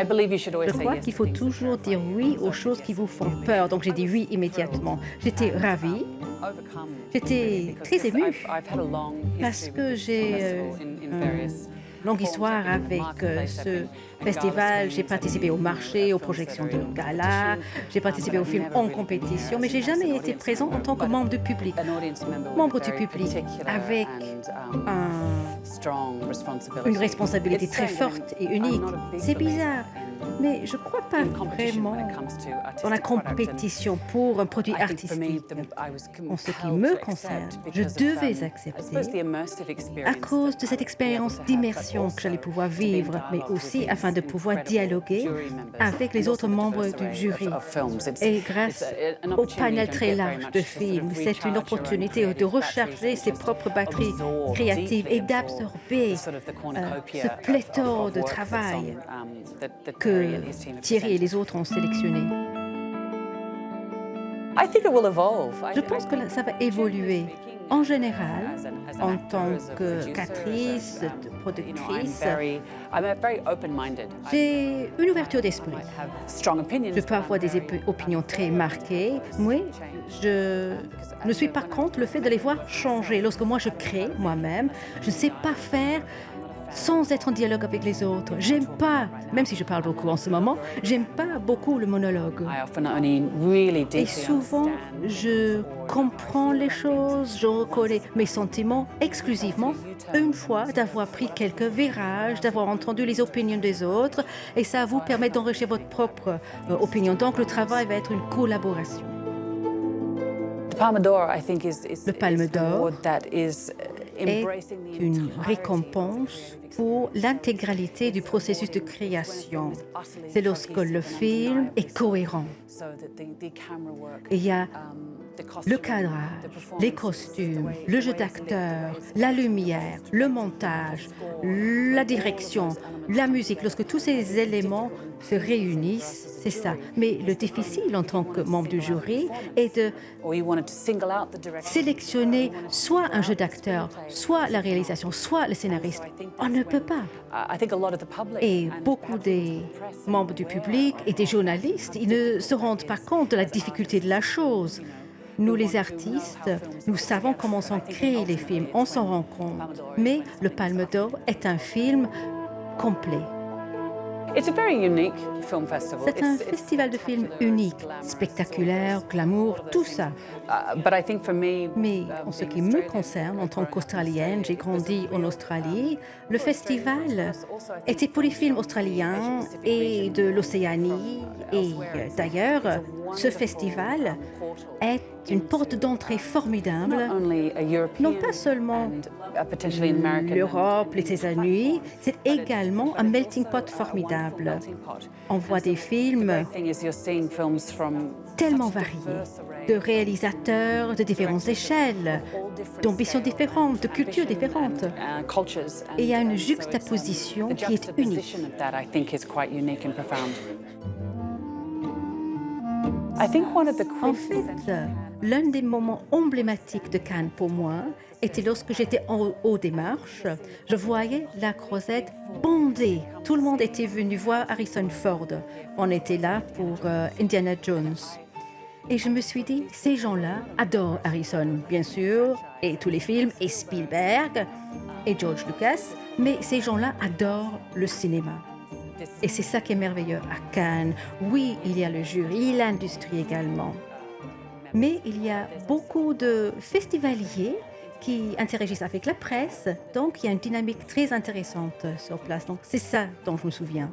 Je crois qu'il faut toujours dire oui aux choses qui vous font peur. Donc j'ai dit oui immédiatement. J'étais ravie, j'étais très émue parce que j'ai une longue histoire avec ce festival. J'ai participé au marché, aux projections de gala, j'ai participé aux films en compétition, mais j'ai jamais été présent en tant que membre du public. Membre du public avec une responsabilité très forte et unique. C'est bizarre, mais je ne crois pas vraiment dans la compétition pour un produit artistique. En ce qui me concerne, je devais accepter à cause de cette expérience d'immersion que j'allais pouvoir vivre, mais aussi afin de pouvoir dialoguer avec les autres membres du jury. Et grâce au panel très large de films, c'est une opportunité de recharger ses propres batteries créatives et d'absorber ce pléthore de travail que Thierry et les autres ont sélectionné. Je pense que ça va évoluer. En général, en tant qu'actrice, productrice, j'ai une ouverture d'esprit. Je peux avoir des opinions très marquées, mais je ne suis pas contre le fait de les voir changer. Lorsque moi je crée moi-même, je ne sais pas faire sans être en dialogue avec les autres. J'aime pas, même si je parle beaucoup en ce moment, j'aime pas beaucoup le monologue. Et souvent, je comprends les choses, je reconnais mes sentiments exclusivement une fois d'avoir pris quelques virages, d'avoir entendu les opinions des autres, et ça vous permet d'enrichir votre propre opinion. Donc, le travail va être une collaboration. Le Palme d'Or est une récompense pour l'intégralité du processus de création. C'est lorsque le film est cohérent. Et il y a le cadrage, les costumes, le jeu d'acteur, la lumière, le montage, la direction, la musique. Lorsque tous ces éléments se réunissent, c'est ça. Mais le difficile en tant que membre du jury est de sélectionner soit un jeu d'acteur, soit la réalisation, soit le scénariste. On ne peut pas. Et beaucoup des membres du public et des journalistes, ils ne se rendent pas compte de la difficulté de la chose. Nous, les artistes, nous savons comment sont créés les films, on s'en rend compte. Mais le Palme d'Or est un film complet. C'est un festival de films unique, spectaculaire, glamour, tout ça. Mais en ce qui me concerne, en tant qu'Australienne, j'ai grandi en Australie. Le festival était pour les films australiens et de l'Océanie. Et d'ailleurs, ce festival est une porte d'entrée formidable, non pas seulement l'Europe, les États-Unis, c'est également un melting pot formidable. On voit des films tellement variés, de réalisateurs de différentes échelles, d'ambitions différentes, de cultures différentes. Et il y a une juxtaposition qui est unique. En fait, l'un des moments emblématiques de Cannes pour moi était lorsque j'étais en haut des marches. Je voyais la Croisette bondée. Tout le monde était venu voir Harrison Ford. On était là pour Indiana Jones. Et je me suis dit, ces gens-là adorent Harrison, bien sûr, et tous les films, et Spielberg, et George Lucas, mais ces gens-là adorent le cinéma. Et c'est ça qui est merveilleux à Cannes. Oui, il y a le jury, l'industrie également. Mais il y a beaucoup de festivaliers qui interagissent avec la presse, donc il y a une dynamique très intéressante sur place. Donc c'est ça dont je me souviens.